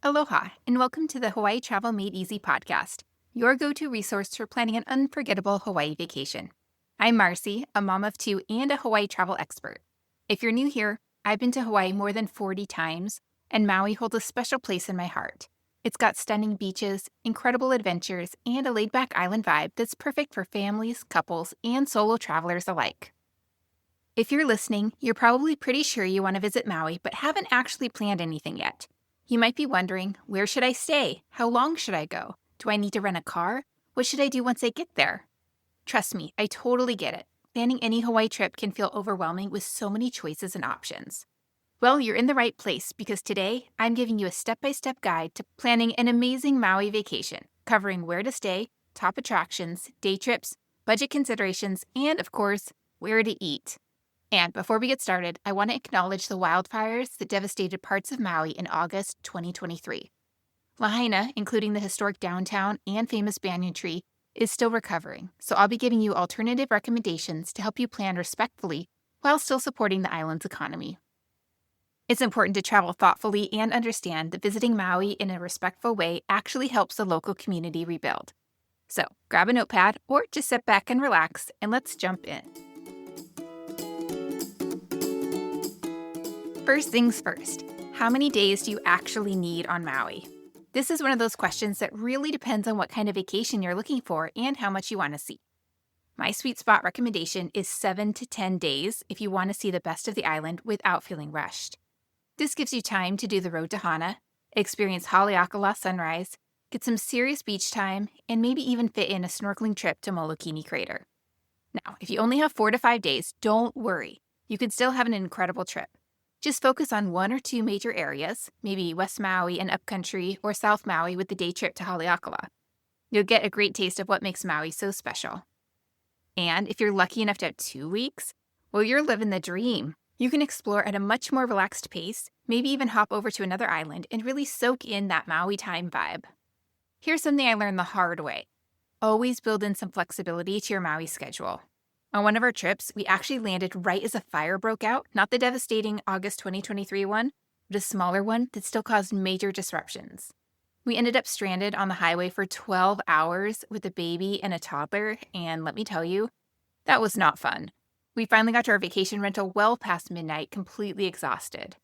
Aloha, and welcome to the Hawaii Travel Made Easy podcast, your go-to resource for planning an unforgettable Hawaii vacation. I'm Marcie, a mom of two and a Hawaii travel expert. If you're new here, I've been to Hawaii more than 40 times, and Maui holds a special place in my heart. It's got stunning beaches, incredible adventures, and a laid-back island vibe that's perfect for families, couples, and solo travelers alike. If you're listening, you're probably pretty sure you want to visit Maui, but haven't actually planned anything yet. You might be wondering, where should I stay? How long should I go? Do I need to rent a car? What should I do once I get there? Trust me, I totally get it. Planning any Hawaii trip can feel overwhelming with so many choices and options. Well, you're in the right place because today I'm giving you a step-by-step guide to planning an amazing Maui vacation, covering where to stay, top attractions, day trips, budget considerations, and of course, where to eat. And before we get started, I want to acknowledge the wildfires that devastated parts of Maui in August 2023. Lahaina, including the historic downtown and famous banyan tree, is still recovering, so I'll be giving you alternative recommendations to help you plan respectfully while still supporting the island's economy. It's important to travel thoughtfully and understand that visiting Maui in a respectful way actually helps the local community rebuild. So grab a notepad or just sit back and relax, and let's jump in. First things first, how many days do you actually need on Maui? This is one of those questions that really depends on what kind of vacation you're looking for and how much you want to see. My sweet spot recommendation is 7 to 10 days if you want to see the best of the island without feeling rushed. This gives you time to do the road to Hana, experience Haleakala Sunrise, get some serious beach time, and maybe even fit in a snorkeling trip to Molokini Crater. Now, if you only have 4 to 5 days, don't worry. You can still have an incredible trip. Just focus on one or two major areas, maybe West Maui and Upcountry or South Maui with the day trip to Haleakala. You'll get a great taste of what makes Maui so special. And if you're lucky enough to have 2 weeks, well, you're living the dream. You can explore at a much more relaxed pace, maybe even hop over to another island and really soak in that Maui time vibe. Here's something I learned the hard way. Always build in some flexibility to your Maui schedule. On one of our trips, we actually landed right as a fire broke out, not the devastating August 2023 one, but a smaller one that still caused major disruptions. We ended up stranded on the highway for 12 hours with a baby and a toddler, and let me tell you, that was not fun. We finally got to our vacation rental well past midnight, completely exhausted.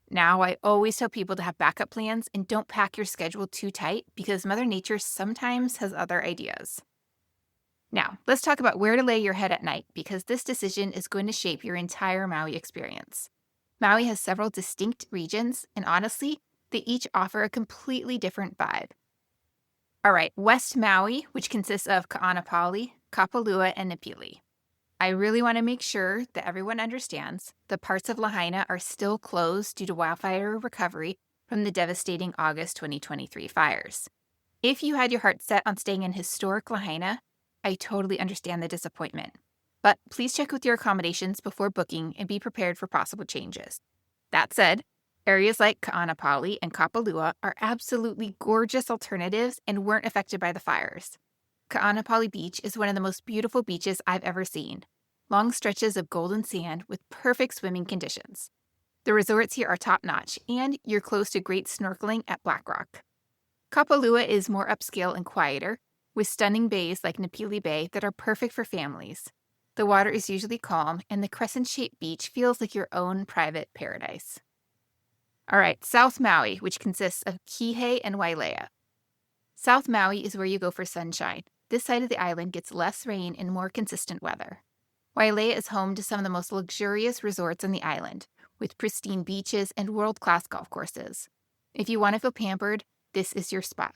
Now, I always tell people to have backup plans and don't pack your schedule too tight because Mother Nature sometimes has other ideas. Now, let's talk about where to lay your head at night because this decision is going to shape your entire Maui experience. Maui has several distinct regions, and honestly, they each offer a completely different vibe. All right, West Maui, which consists of Ka'anapali, Kapalua, and Napili. I really want to make sure that everyone understands the parts of Lahaina are still closed due to wildfire recovery from the devastating August 2023 fires. If you had your heart set on staying in historic Lahaina, I totally understand the disappointment, but please check with your accommodations before booking and be prepared for possible changes. That said, areas like Ka'anapali and Kapalua are absolutely gorgeous alternatives and weren't affected by the fires. Ka'anapali Beach is one of the most beautiful beaches I've ever seen. Long stretches of golden sand with perfect swimming conditions. The resorts here are top-notch, and you're close to great snorkeling at Black Rock. Kapalua is more upscale and quieter, with stunning bays like Napili Bay that are perfect for families. The water is usually calm, and the crescent-shaped beach feels like your own private paradise. All right, South Maui, which consists of Kihei and Wailea. South Maui is where you go for sunshine. This side of the island gets less rain and more consistent weather. Wailea is home to some of the most luxurious resorts on the island, with pristine beaches and world-class golf courses. If you want to feel pampered, this is your spot.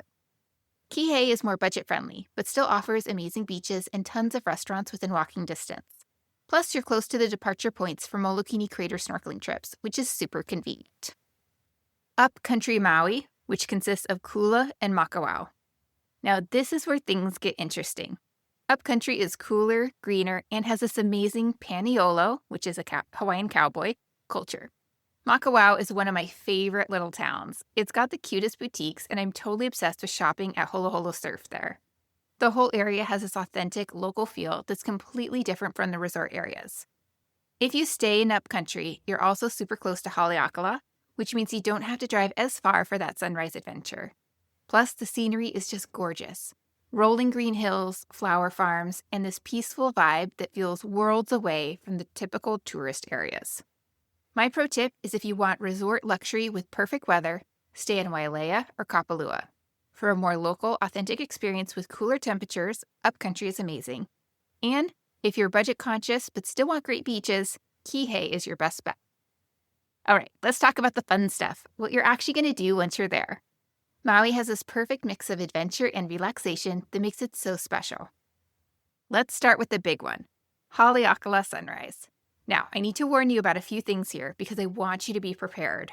Kihei is more budget-friendly, but still offers amazing beaches and tons of restaurants within walking distance. Plus, you're close to the departure points for Molokini Crater snorkeling trips, which is super convenient. Upcountry Maui, which consists of Kula and Makawao. Now, this is where things get interesting. Upcountry is cooler, greener, and has this amazing paniolo, which is a Hawaiian cowboy, culture. Makawao is one of my favorite little towns. It's got the cutest boutiques, and I'm totally obsessed with shopping at Holo Holo Surf there. The whole area has this authentic local feel that's completely different from the resort areas. If you stay in Upcountry, you're also super close to Haleakala, which means you don't have to drive as far for that sunrise adventure. Plus, the scenery is just gorgeous. Rolling green hills, flower farms, and this peaceful vibe that feels worlds away from the typical tourist areas. My pro tip is if you want resort luxury with perfect weather, stay in Wailea or Kapalua. For a more local, authentic experience with cooler temperatures, upcountry is amazing. And if you're budget conscious but still want great beaches, Kihei is your best bet. All right, let's talk about the fun stuff, what you're actually going to do once you're there. Maui has this perfect mix of adventure and relaxation that makes it so special. Let's start with the big one, Haleakala Sunrise. Now, I need to warn you about a few things here because I want you to be prepared.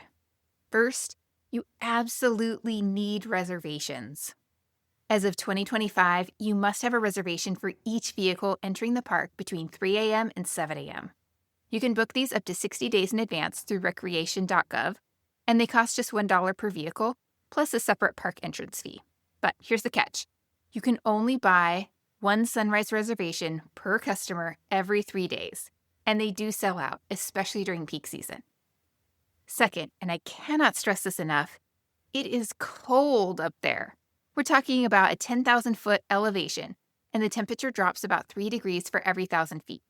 First, you absolutely need reservations. As of 2025, you must have a reservation for each vehicle entering the park between 3 a.m. and 7 a.m. You can book these up to 60 days in advance through recreation.gov, and they cost just $1 per vehicle, plus a separate park entrance fee. But here's the catch. You can only buy one sunrise reservation per customer every 3 days, and they do sell out, especially during peak season. Second, and I cannot stress this enough, it is cold up there. We're talking about a 10,000-foot elevation, and the temperature drops about 3 degrees for every 1,000 feet.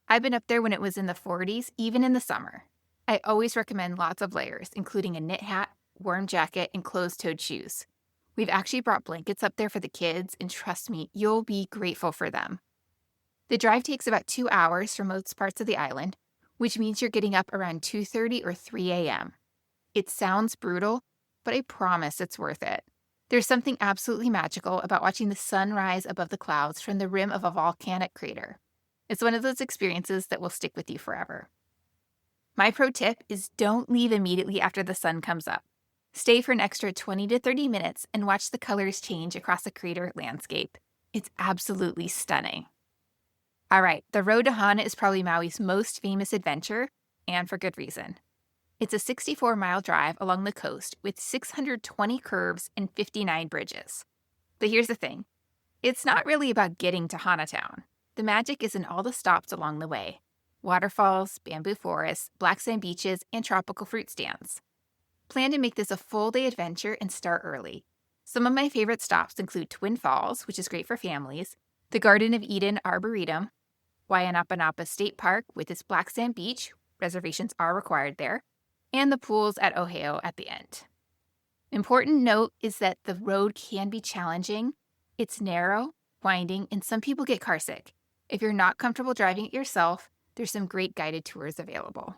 I've been up there when it was in the 40s, even in the summer. I always recommend lots of layers, including a knit hat, warm jacket, and closed-toed shoes. We've actually brought blankets up there for the kids, and trust me, you'll be grateful for them. The drive takes about 2 hours from most parts of the island, which means you're getting up around 2:30 or 3 a.m. It sounds brutal, but I promise it's worth it. There's something absolutely magical about watching the sun rise above the clouds from the rim of a volcanic crater. It's one of those experiences that will stick with you forever. My pro tip is don't leave immediately after the sun comes up. Stay for an extra 20 to 30 minutes and watch the colors change across the crater landscape. It's absolutely stunning. All right, the road to Hana is probably Maui's most famous adventure, and for good reason. It's a 64-mile drive along the coast with 620 curves and 59 bridges. But here's the thing. It's not really about getting to Hana Town. The magic is in all the stops along the way. Waterfalls, bamboo forests, black sand beaches, and tropical fruit stands. Plan to make this a full-day adventure and start early. Some of my favorite stops include Twin Falls, which is great for families, the Garden of Eden Arboretum, Waianapanapa State Park with its black sand beach, reservations are required there, and the pools at Ohio at the end. Important note is that the road can be challenging. It's narrow, winding, and some people get carsick. If you're not comfortable driving it yourself, there's some great guided tours available.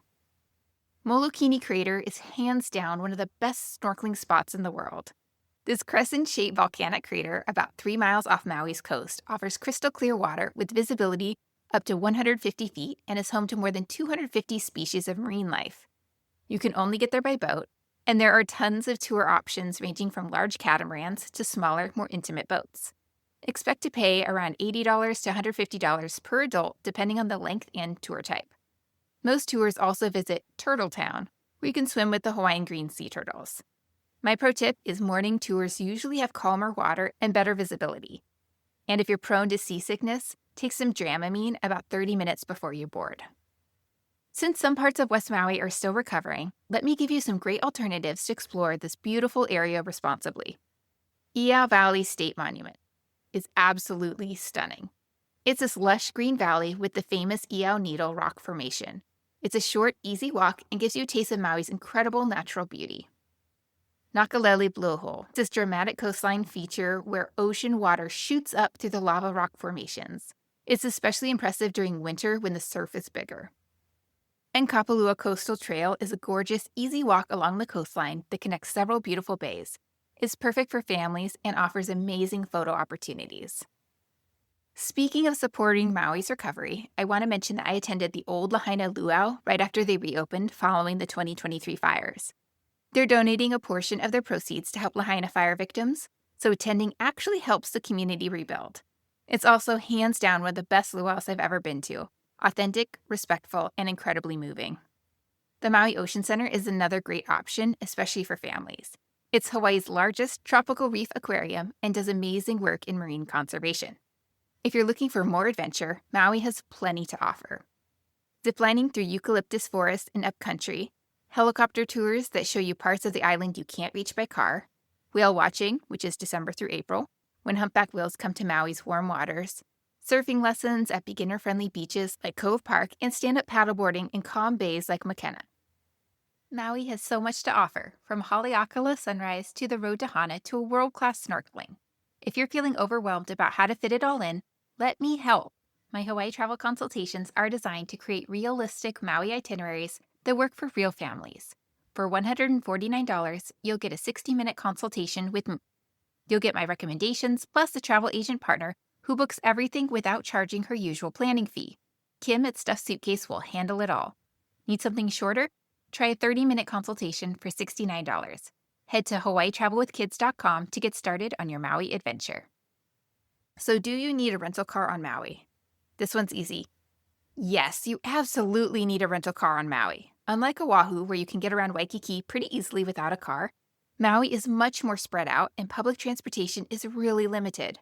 Molokini Crater is hands down one of the best snorkeling spots in the world. This crescent-shaped volcanic crater about 3 miles off Maui's coast offers crystal clear water with visibility up to 150 feet and is home to more than 250 species of marine life. You can only get there by boat, and there are tons of tour options ranging from large catamarans to smaller, more intimate boats. Expect to pay around $80 to $150 per adult depending on the length and tour type. Most tours also visit Turtle Town, where you can swim with the Hawaiian green sea turtles. My pro tip is morning tours usually have calmer water and better visibility. And if you're prone to seasickness, take some Dramamine about 30 minutes before you board. Since some parts of West Maui are still recovering, let me give you some great alternatives to explore this beautiful area responsibly. Iao Valley State Monument is absolutely stunning. It's this lush green valley with the famous Iao Needle rock formation. It's a short, easy walk and gives you a taste of Maui's incredible natural beauty. Nakalele Blowhole, this dramatic coastline feature where ocean water shoots up through the lava rock formations. It's especially impressive during winter when the surf is bigger. And Kapalua Coastal Trail is a gorgeous, easy walk along the coastline that connects several beautiful bays. It's perfect for families and offers amazing photo opportunities. Speaking of supporting Maui's recovery, I want to mention that I attended the old Lahaina Luau right after they reopened following the 2023 fires. They're donating a portion of their proceeds to help Lahaina fire victims, so attending actually helps the community rebuild. It's also hands down one of the best luau's I've ever been to. Authentic, respectful, and incredibly moving. The Maui Ocean Center is another great option, especially for families. It's Hawaii's largest tropical reef aquarium and does amazing work in marine conservation. If you're looking for more adventure, Maui has plenty to offer. Ziplining through eucalyptus forest and upcountry, helicopter tours that show you parts of the island you can't reach by car, whale watching, which is December through April, when humpback whales come to Maui's warm waters, surfing lessons at beginner-friendly beaches like Cove Park, and stand-up paddleboarding in calm bays like Makena. Maui has so much to offer, from Haleakala Sunrise to the road to Hana to a world-class snorkeling. If you're feeling overwhelmed about how to fit it all in, let me help. My Hawaii travel consultations are designed to create realistic Maui itineraries that work for real families. For $149, you'll get a 60-minute consultation with me. You'll get my recommendations plus a travel agent partner who books everything without charging her usual planning fee. Kim at Stuffed Suitcase will handle it all. Need something shorter? Try a 30-minute consultation for $69. Head to hawaiitravelwithkids.com to get started on your Maui adventure. So do you need a rental car on Maui? This one's easy. Yes, you absolutely need a rental car on Maui. Unlike Oahu, where you can get around Waikiki pretty easily without a car, Maui is much more spread out and public transportation is really limited.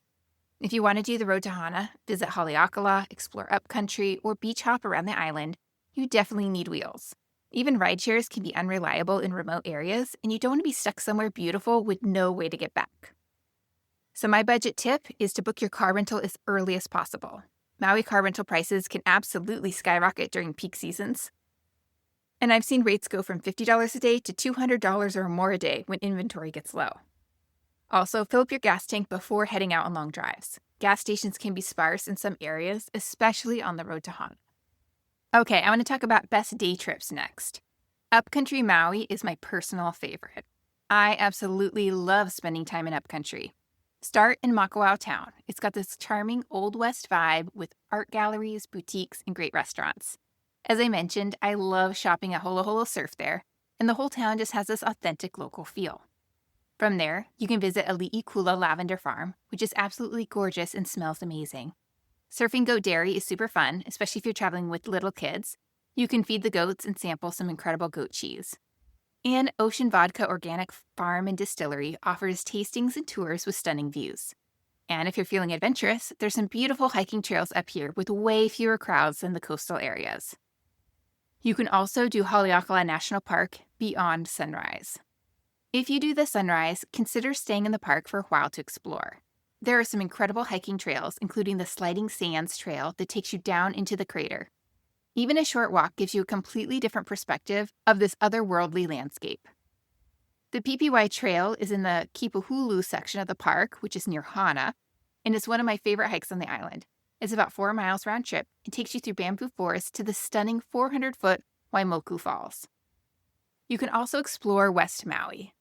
If you want to do the road to Hana, visit Haleakala, explore upcountry, or beach hop around the island, you definitely need wheels. Even rideshares can be unreliable in remote areas, and you don't want to be stuck somewhere beautiful with no way to get back. So my budget tip is to book your car rental as early as possible. Maui car rental prices can absolutely skyrocket during peak seasons. And I've seen rates go from $50 a day to $200 or more a day when inventory gets low. Also, fill up your gas tank before heading out on long drives. Gas stations can be sparse in some areas, especially on the road to Hana. Okay, I want to talk about best day trips next. Upcountry Maui is my personal favorite. I absolutely love spending time in upcountry. Start in Makawao Town. It's got this charming Old West vibe with art galleries, boutiques, and great restaurants. As I mentioned, I love shopping at Holo Holo Surf there, and the whole town just has this authentic local feel. From there, you can visit Ali'ikula Lavender Farm, which is absolutely gorgeous and smells amazing. Surfing Goat Dairy is super fun, especially if you're traveling with little kids. You can feed the goats and sample some incredible goat cheese. And Ocean Vodka Organic Farm and Distillery offers tastings and tours with stunning views. And if you're feeling adventurous, there's some beautiful hiking trails up here with way fewer crowds than the coastal areas. You can also do Haleakala National Park beyond sunrise. If you do the sunrise, consider staying in the park for a while to explore. There are some incredible hiking trails, including the Sliding Sands Trail that takes you down into the crater. Even a short walk gives you a completely different perspective of this otherworldly landscape. The PPY Trail is in the Kipahulu section of the park, which is near Hana, and it's one of my favorite hikes on the island. It's about 4 miles round trip and takes you through bamboo forest to the stunning 400-foot Waimoku Falls. You can also explore West Maui.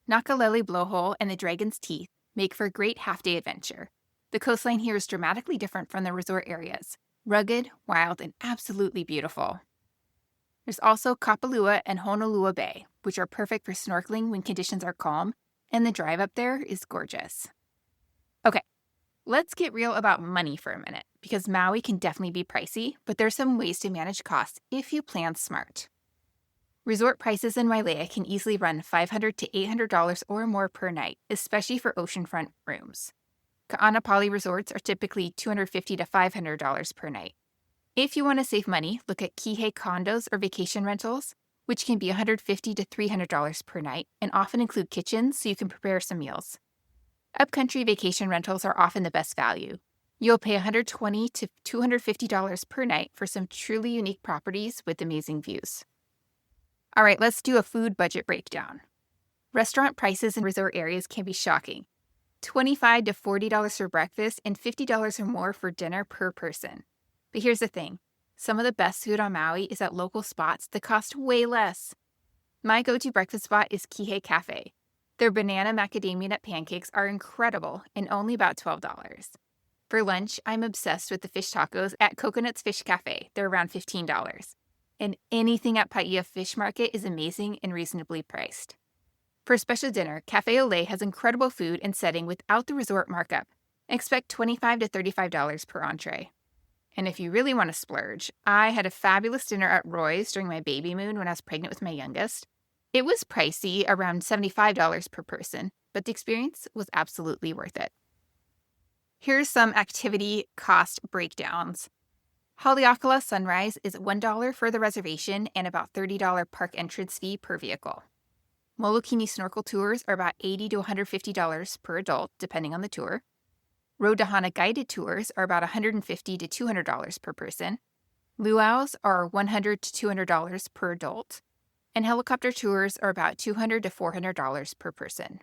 Nakalele Blowhole and the Dragon's Teeth make for a great half-day adventure. The coastline here is dramatically different from the resort areas. Rugged, wild, and absolutely beautiful. There's also Kapalua and Honolua Bay, which are perfect for snorkeling when conditions are calm, and the drive up there is gorgeous. Okay, let's get real about money for a minute, because Maui can definitely be pricey, but there's some ways to manage costs if you plan smart. Resort prices in Wailea can easily run $500 to $800 or more per night, especially for oceanfront rooms. Ka'anapali resorts are typically $250 to $500 per night. If you want to save money, look at Kihei condos or vacation rentals, which can be $150 to $300 per night and often include kitchens so you can prepare some meals. Upcountry vacation rentals are often the best value. You'll pay $120 to $250 per night for some truly unique properties with amazing views. All right, let's do a food budget breakdown. Restaurant prices in resort areas can be shocking. $25 to $40 for breakfast and $50 or more for dinner per person. But here's the thing. Some of the best food on Maui is at local spots that cost way less. My go-to breakfast spot is Kihei Cafe. Their banana macadamia nut pancakes are incredible and only about $12. For lunch, I'm obsessed with the fish tacos at Coconut's Fish Cafe. They're around $15. And anything at Paia Fish Market is amazing and reasonably priced. For a special dinner, Cafe Olé has incredible food and setting without the resort markup. Expect $25 to $35 per entree. And if you really want to splurge, I had a fabulous dinner at Roy's during my baby moon when I was pregnant with my youngest. It was pricey, around $75 per person, but the experience was absolutely worth it. Here's some activity cost breakdowns. Haleakala Sunrise is $1 for the reservation and about $30 park entrance fee per vehicle. Molokini snorkel tours are about $80 to $150 per adult, depending on the tour. Road to Hana guided tours are about $150 to $200 per person. Luau's are $100 to $200 per adult. And helicopter tours are about $200 to $400 per person.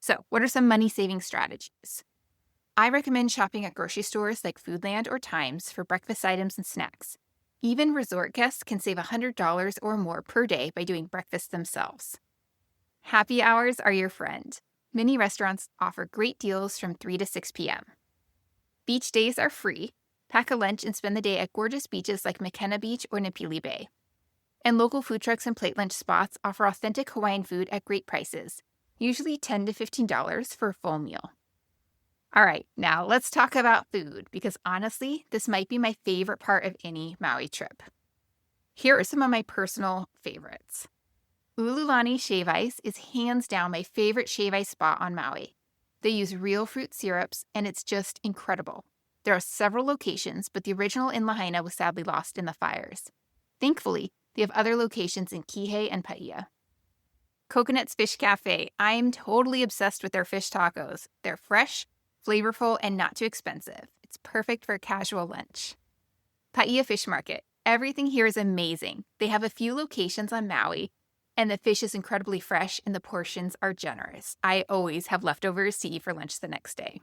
So, what are some money-saving strategies? I recommend shopping at grocery stores like Foodland or Times for breakfast items and snacks. Even resort guests can save $100 or more per day by doing breakfast themselves. Happy hours are your friend. Many restaurants offer great deals from 3 to 6 p.m. Beach days are free. Pack a lunch and spend the day at gorgeous beaches like McKenna Beach or Napili Bay. And local food trucks and plate lunch spots offer authentic Hawaiian food at great prices, usually $10 to $15 for a full meal. All right, now let's talk about food, because honestly, this might be my favorite part of any Maui trip. Here are some of my personal favorites. Ululani Shave Ice is hands down my favorite shave ice spot on Maui. They use real fruit syrups, and it's just incredible. There are several locations, but the original in Lahaina was sadly lost in the fires. Thankfully, they have other locations in Kihei and Paia. Coconut's Fish Cafe. I am totally obsessed with their fish tacos. They're fresh, flavorful, and not too expensive. It's perfect for a casual lunch. Paia Fish Market. Everything here is amazing. They have a few locations on Maui, and the fish is incredibly fresh and the portions are generous. I always have leftover sea for lunch the next day.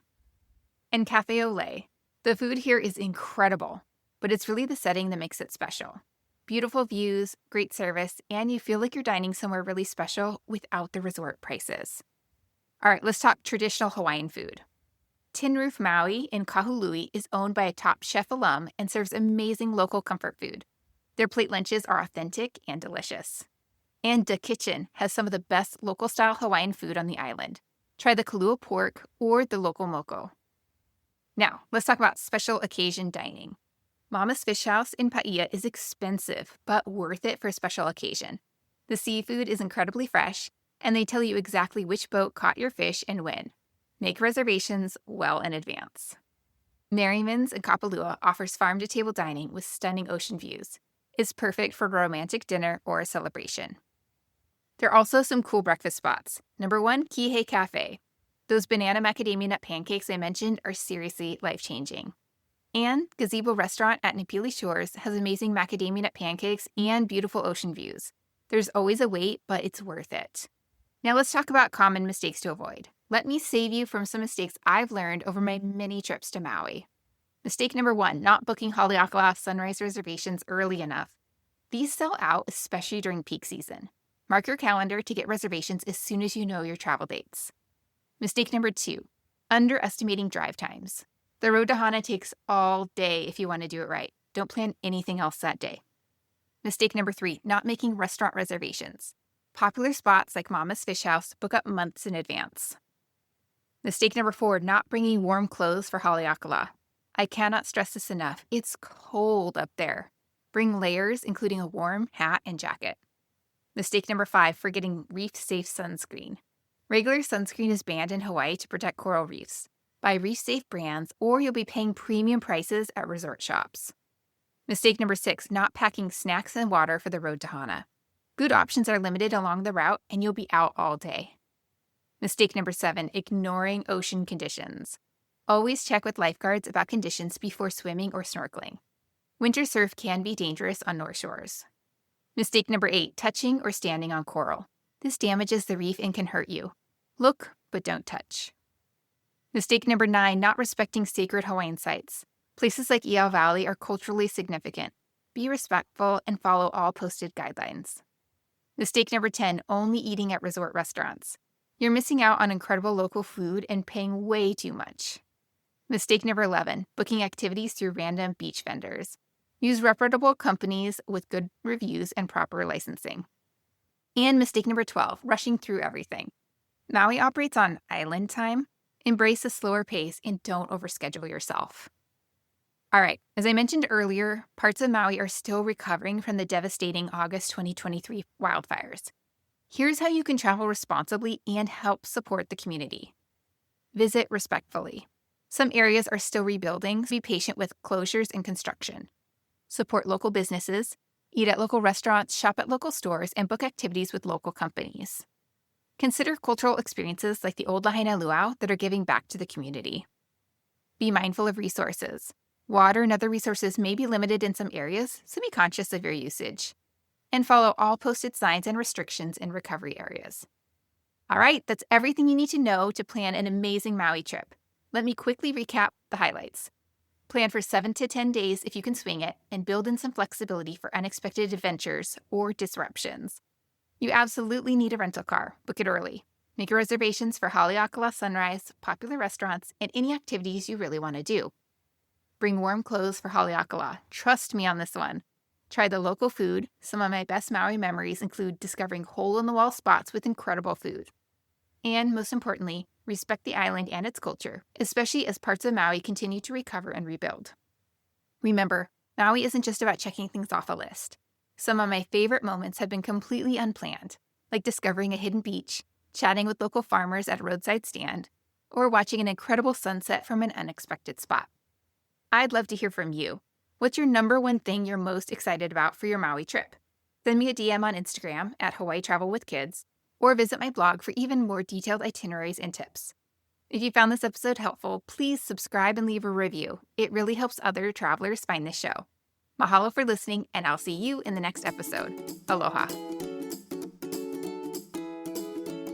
And Cafe Olé. The food here is incredible, but it's really the setting that makes it special. Beautiful views, great service, and you feel like you're dining somewhere really special without the resort prices. All right, let's talk traditional Hawaiian food. Tin Roof Maui in Kahului is owned by a top chef alum and serves amazing local comfort food. Their plate lunches are authentic and delicious. And Da Kitchen has some of the best local-style Hawaiian food on the island. Try the kalua pork or the local moko. Now, let's talk about special occasion dining. Mama's Fish House in Paia is expensive, but worth it for a special occasion. The seafood is incredibly fresh, and they tell you exactly which boat caught your fish and when. Make reservations well in advance. Merriman's in Kapalua offers farm-to-table dining with stunning ocean views. It's perfect for a romantic dinner or a celebration. There are also some cool breakfast spots. Number 1, Kihei Cafe. Those banana macadamia nut pancakes I mentioned are seriously life-changing. And Gazebo Restaurant at Napili Shores has amazing macadamia nut pancakes and beautiful ocean views. There's always a wait, but it's worth it. Now let's talk about common mistakes to avoid. Let me save you from some mistakes I've learned over my many trips to Maui. Mistake number 1, not booking Haleakala Sunrise reservations early enough. These sell out, especially during peak season. Mark your calendar to get reservations as soon as you know your travel dates. Mistake number 2, underestimating drive times. The road to Hana takes all day if you want to do it right. Don't plan anything else that day. Mistake number 3, not making restaurant reservations. Popular spots like Mama's Fish House book up months in advance. Mistake number 4, not bringing warm clothes for Haleakala. I cannot stress this enough. It's cold up there. Bring layers, including a warm hat and jacket. Mistake number 5, forgetting reef-safe sunscreen. Regular sunscreen is banned in Hawaii to protect coral reefs. Buy reef-safe brands, or you'll be paying premium prices at resort shops. Mistake number 6, not packing snacks and water for the road to Hana. Food options are limited along the route, and you'll be out all day. Mistake number 7, ignoring ocean conditions. Always check with lifeguards about conditions before swimming or snorkeling. Winter surf can be dangerous on North Shores. Mistake number 8, touching or standing on coral. This damages the reef and can hurt you. Look, but don't touch. Mistake number 9, not respecting sacred Hawaiian sites. Places like Iao Valley are culturally significant. Be respectful and follow all posted guidelines. Mistake number 10, only eating at resort restaurants. You're missing out on incredible local food and paying way too much. Mistake number 11, booking activities through random beach vendors. Use reputable companies with good reviews and proper licensing. And mistake number 12, rushing through everything. Maui operates on island time. Embrace a slower pace and don't overschedule yourself. All right, as I mentioned earlier, parts of Maui are still recovering from the devastating August 2023 wildfires. Here's how you can travel responsibly and help support the community. Visit respectfully. Some areas are still rebuilding, so be patient with closures and construction. support local businesses, eat at local restaurants, shop at local stores, and book activities with local companies. Consider cultural experiences like the old Lahaina luau that are giving back to the community. Be mindful of resources. Water and other resources may be limited in some areas, so be conscious of your usage. And follow all posted signs and restrictions in recovery areas. All right, that's everything you need to know to plan an amazing Maui trip. Let me quickly recap the highlights. Plan for 7 to 10 days if you can swing it, and build in some flexibility for unexpected adventures or disruptions. You absolutely need a rental car. Book it early. Make your reservations for Haleakala Sunrise, popular restaurants, and any activities you really want to do. Bring warm clothes for Haleakala. Trust me on this one. Try the local food. Some of my best Maui memories include discovering hole-in-the-wall spots with incredible food. And most importantly, respect the island and its culture, especially as parts of Maui continue to recover and rebuild. Remember, Maui isn't just about checking things off a list. Some of my favorite moments have been completely unplanned, like discovering a hidden beach, chatting with local farmers at a roadside stand, or watching an incredible sunset from an unexpected spot. I'd love to hear from you. What's your number one thing you're most excited about for your Maui trip? Send me a DM on Instagram at Hawaii Travel with Kids, or visit my blog for even more detailed itineraries and tips. If you found this episode helpful, please subscribe and leave a review. It really helps other travelers find this show. Mahalo for listening, and I'll see you in the next episode. Aloha.